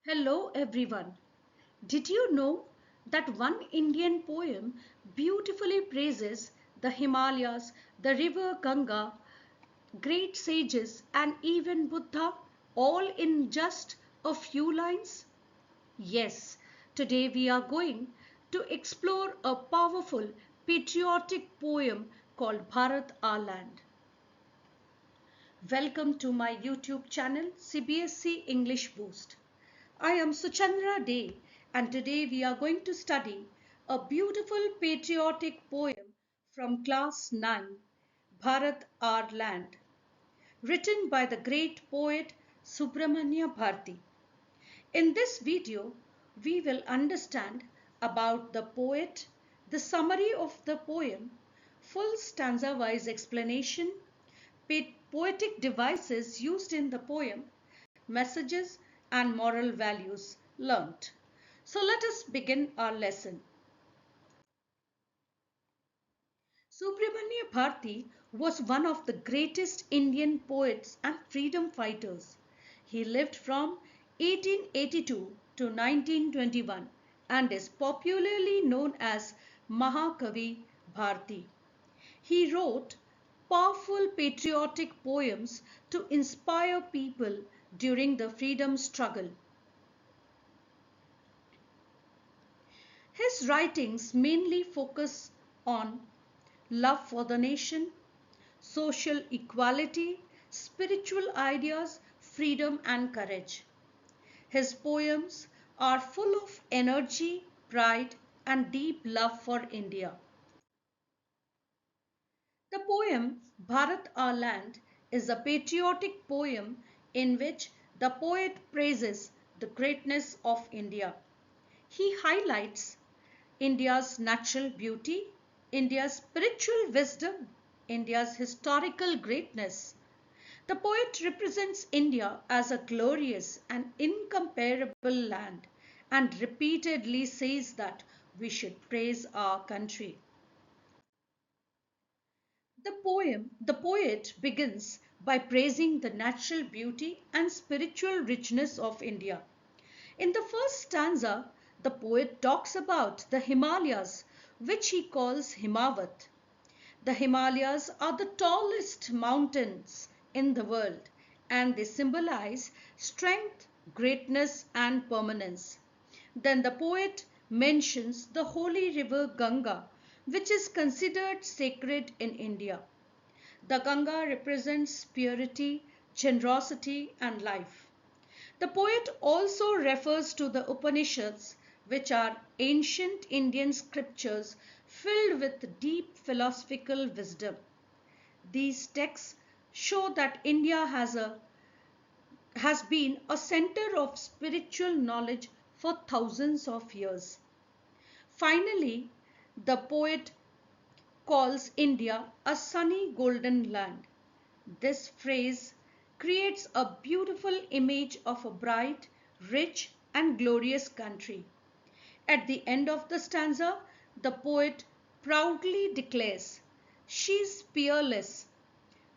Hello everyone. Did you know that one Indian poem beautifully praises the Himalayas, the river Ganga, great sages, and even Buddha, all in just a few lines? Yes, today we are going to explore a powerful patriotic poem called Bharat Our Land. Welcome to my YouTube channel CBSC English Boost. I am Suchandra Day and today we are going to study a beautiful patriotic poem from class 9, Bharat Our Land, written by the great poet Subramanya Bharati. In this video, we will understand about the poet, the summary of the poem, full stanza-wise explanation, poetic devices used in the poem, messages and moral values learnt. So let us begin our lesson. Subramanya Bharati was one of the greatest Indian poets and freedom fighters. He lived from 1882 to 1921 and is popularly known as Mahakavi Bharati. He wrote powerful patriotic poems to inspire people during the freedom struggle. His writings mainly focus on love for the nation, social equality, spiritual ideas, freedom and courage. His poems are full of energy, pride and deep love for India. The poem Bharat Our Land is a patriotic poem in which the poet praises the greatness of India. He highlights India's natural beauty, India's spiritual wisdom, India's historical greatness. The poet represents India as a glorious and incomparable land and repeatedly says that we should praise our country. The poet begins by praising the natural beauty and spiritual richness of India. In the first stanza, the poet talks about the Himalayas, which he calls Himavat. The Himalayas are the tallest mountains in the world and they symbolize strength, greatness and permanence. Then the poet mentions the holy river Ganga, which is considered sacred in India. The Ganga represents purity, generosity and life. The poet also refers to the Upanishads, which are ancient Indian scriptures filled with deep philosophical wisdom. These texts show that India has been a center of spiritual knowledge for thousands of years. Finally, the poet calls India a sunny golden land. This phrase creates a beautiful image of a bright, rich and glorious country. At the end of the stanza, the poet proudly declares, "She's peerless.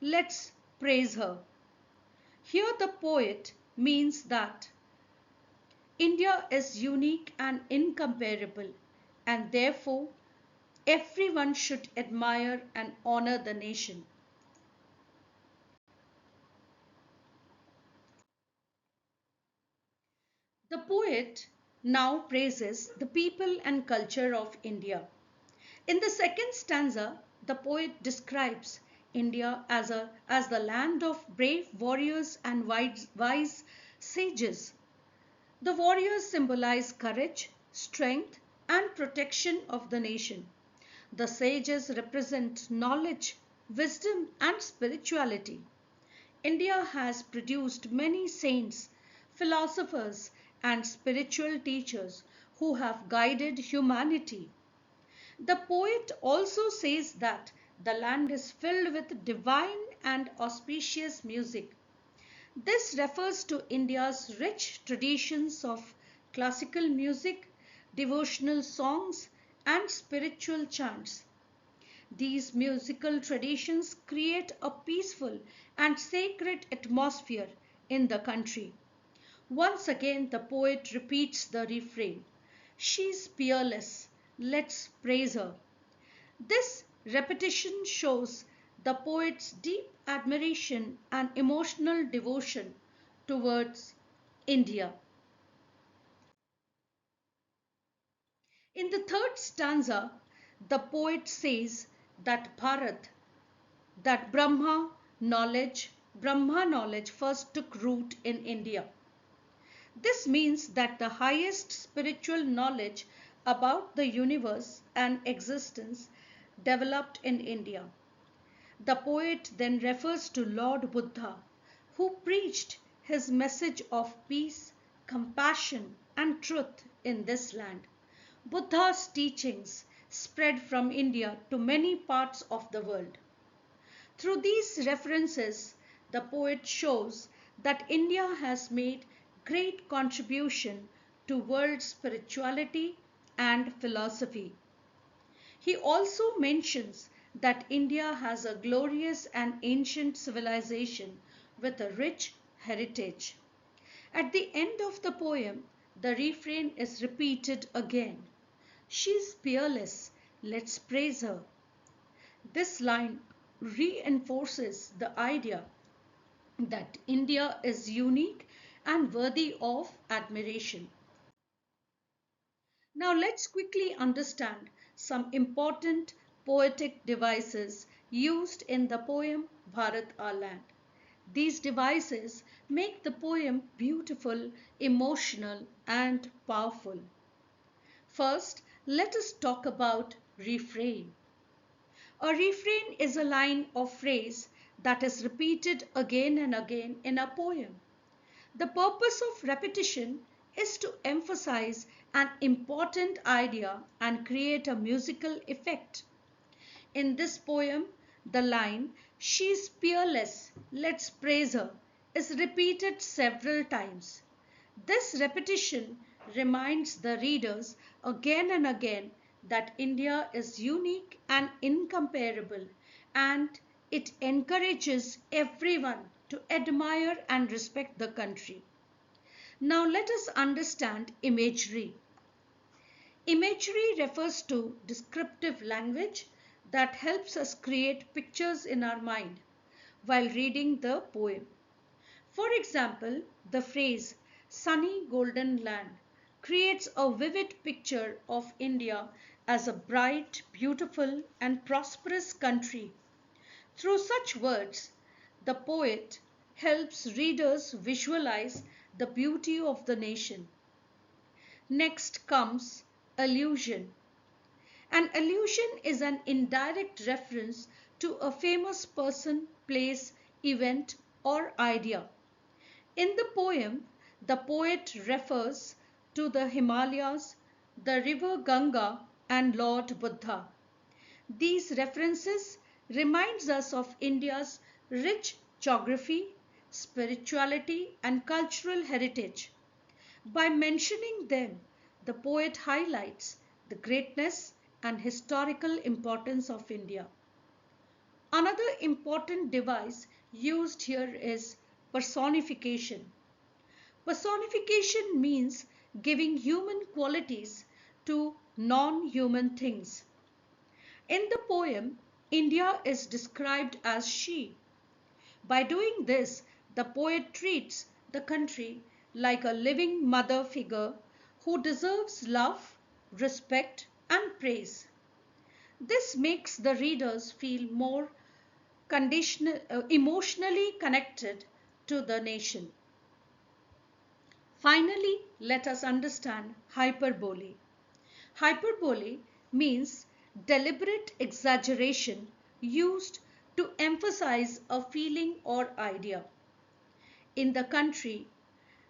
Let's praise her." Here the poet means that India is unique and incomparable and therefore everyone should admire and honor the nation. The poet now praises the people and culture of India. In the second stanza, the poet describes India as the land of brave warriors and wise sages. The warriors symbolize courage, strength, and protection of the nation. The sages represent knowledge, wisdom, and spirituality. India has produced many saints, philosophers, and spiritual teachers who have guided humanity. The poet also says that the land is filled with divine and auspicious music. This refers to India's rich traditions of classical music, devotional songs, and spiritual chants. These musical traditions create a peaceful and sacred atmosphere in the country. Once again, the poet repeats the refrain: She's peerless, let's praise her. This repetition shows the poet's deep admiration and emotional devotion towards India. In the third stanza, the poet says that that Brahma knowledge first took root in India. This means that the highest spiritual knowledge about the universe and existence developed in India. The poet then refers to Lord Buddha, who preached his message of peace, compassion, and truth in this land. Buddha's teachings spread from India to many parts of the world. Through these references, the poet shows that India has made great contribution to world spirituality and philosophy. He also mentions that India has a glorious and ancient civilization with a rich heritage. At the end of the poem, the refrain is repeated again. She's peerless, let's praise her. This line reinforces the idea that India is unique and worthy of admiration. Now let's quickly understand some important poetic devices used in the poem Bharat Our Land. These devices make the poem beautiful, emotional, and powerful. First, let us talk about refrain. A refrain is a line or phrase that is repeated again and again in a poem. The purpose of repetition is to emphasize an important idea and create a musical effect. In this poem, the line, She's peerless, let's praise her, is repeated several times. This repetition reminds the readers again and again that India is unique and incomparable, and it encourages everyone to admire and respect the country. Now let us understand imagery. Imagery refers to descriptive language that helps us create pictures in our mind while reading the poem. For example, the phrase sunny golden land creates a vivid picture of India as a bright, beautiful, and prosperous country. Through such words, the poet helps readers visualize the beauty of the nation. Next comes allusion. An allusion is an indirect reference to a famous person, place, event, or idea. In the poem, the poet refers to the Himalayas, the river Ganga, and Lord Buddha. These references reminds us of India's rich geography, spirituality, and cultural heritage. By mentioning them, the poet highlights the greatness and historical importance of India. Another important device used here is personification. Personification means giving human qualities to non-human things. In the poem, India is described as she. By doing this, the poet treats the country like a living mother figure who deserves love, respect, and praise. This makes the readers feel more emotionally connected to the nation. Finally, let us understand hyperbole. Hyperbole means deliberate exaggeration used to emphasize a feeling or idea. In the country,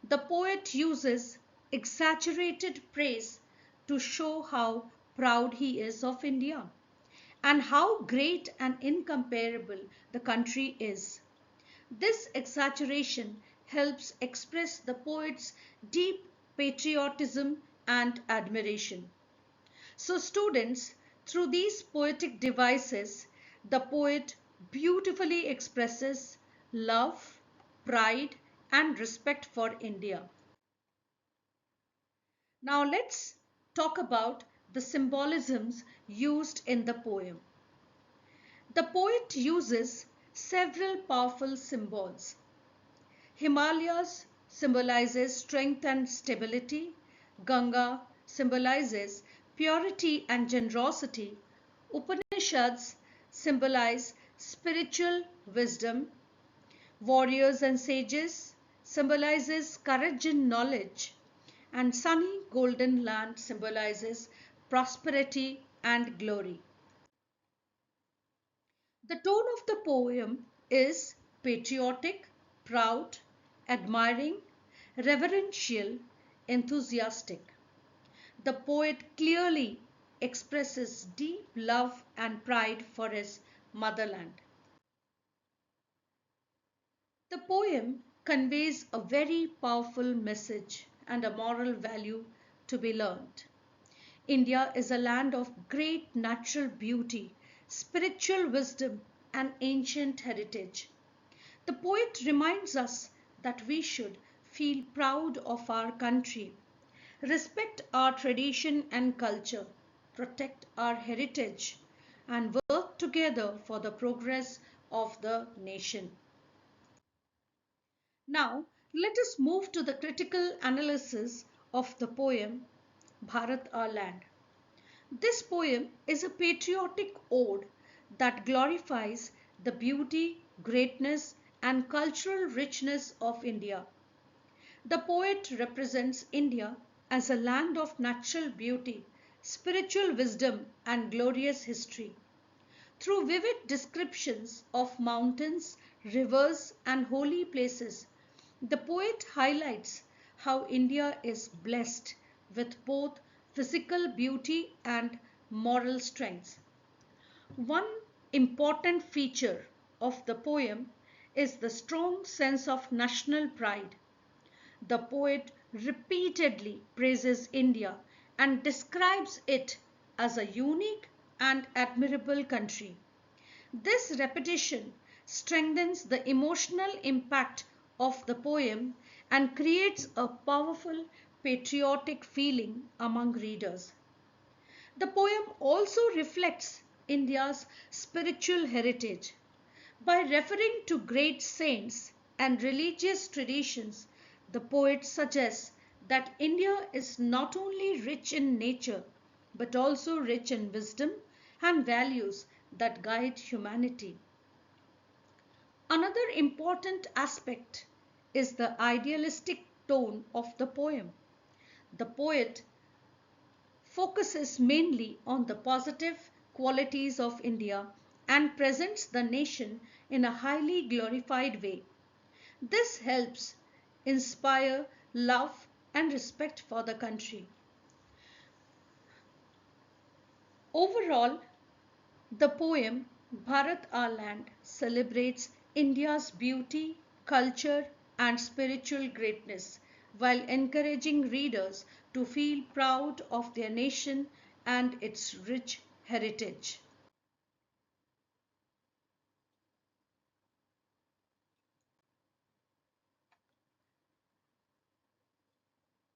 the poet uses exaggerated praise to show how proud he is of India and how great and incomparable the country is. This exaggeration helps express the poet's deep patriotism and admiration. So, students, through these poetic devices, the poet beautifully expresses love, pride, and respect for India. Now let's talk about the symbolisms used in the poem. The poet uses several powerful symbols. Himalayas symbolizes strength and stability. Ganga symbolizes purity and generosity. Upanishads symbolize spiritual wisdom. Warriors and sages symbolizes courage and knowledge. And sunny golden land symbolizes prosperity and glory. The tone of the poem is patriotic, proud, admiring, reverential, enthusiastic. The poet clearly expresses deep love and pride for his motherland. The poem conveys a very powerful message and a moral value to be learned. India is a land of great natural beauty, spiritual wisdom, and ancient heritage. The poet reminds us that we should feel proud of our country, respect our tradition and culture, protect our heritage, and work together for the progress of the nation. Now, let us move to the critical analysis of the poem Bharat Our Land. This poem is a patriotic ode that glorifies the beauty, greatness, and cultural richness of India. The poet represents India as a land of natural beauty, spiritual wisdom, and glorious history. Through vivid descriptions of mountains, rivers, and holy places, the poet highlights how India is blessed with both physical beauty and moral strength. One important feature of the poem is the strong sense of national pride. The poet repeatedly praises India and describes it as a unique and admirable country. This repetition strengthens the emotional impact of the poem and creates a powerful patriotic feeling among readers. The poem also reflects India's spiritual heritage. By referring to great saints and religious traditions, the poet suggests that India is not only rich in nature but also rich in wisdom and values that guide humanity. Another important aspect is the idealistic tone of the poem. The poet focuses mainly on the positive qualities of India and presents the nation in a highly glorified way. This helps inspire love and respect for the country. Overall, the poem Bharat Our Land celebrates India's beauty, culture, and spiritual greatness while encouraging readers to feel proud of their nation and its rich heritage.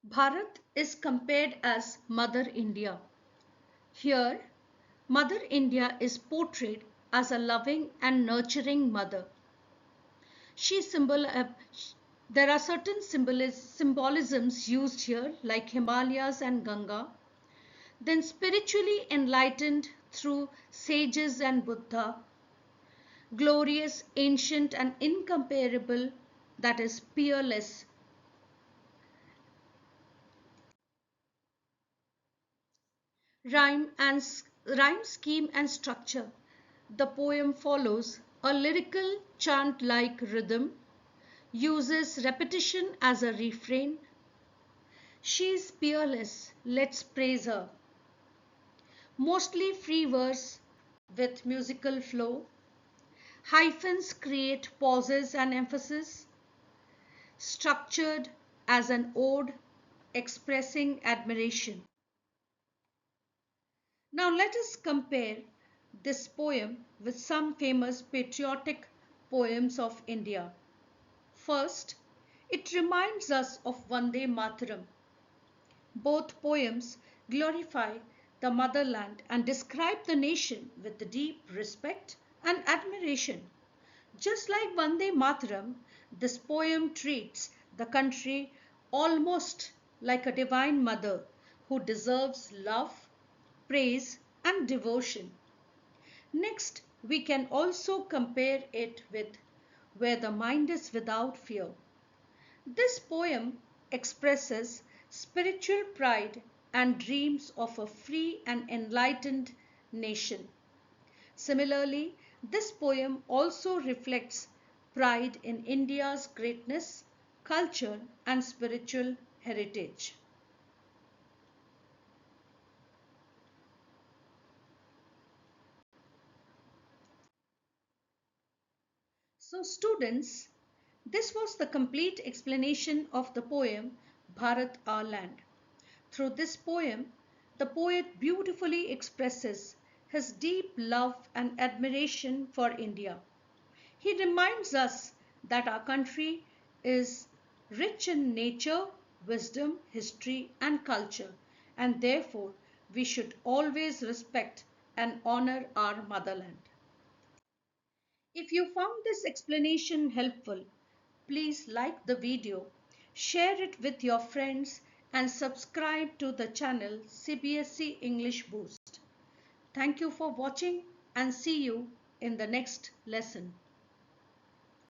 Bharat is compared as Mother India. Here, Mother India is portrayed as a loving and nurturing mother. She symbol there are certain symbolisms used here like Himalayas and Ganga, then spiritually enlightened through sages and Buddha, glorious, ancient and incomparable, that is peerless. Rhyme scheme and structure. The poem follows a lyrical chant-like rhythm, uses repetition as a refrain. She's peerless, let's praise her. Mostly free verse with musical flow. Hyphens create pauses and emphasis. Structured as an ode expressing admiration. Now let us compare this poem with some famous patriotic poems of India. First, it reminds us of Vande Mataram. Both poems glorify the motherland and describe the nation with deep respect and admiration. Just like Vande Mataram, this poem treats the country almost like a divine mother who deserves love, praise, and devotion. Next, we can also compare it with Where the Mind is Without Fear. This poem expresses spiritual pride and dreams of a free and enlightened nation. Similarly, this poem also reflects pride in India's greatness, culture, and spiritual heritage. So, students, this was the complete explanation of the poem Bharat Our Land. Through this poem, the poet beautifully expresses his deep love and admiration for India. He reminds us that our country is rich in nature, wisdom, history, and culture, and therefore we should always respect and honor our motherland. If you found this explanation helpful, please like the video, share it with your friends, and subscribe to the channel CBSE English Boost. Thank you for watching and see you in the next lesson.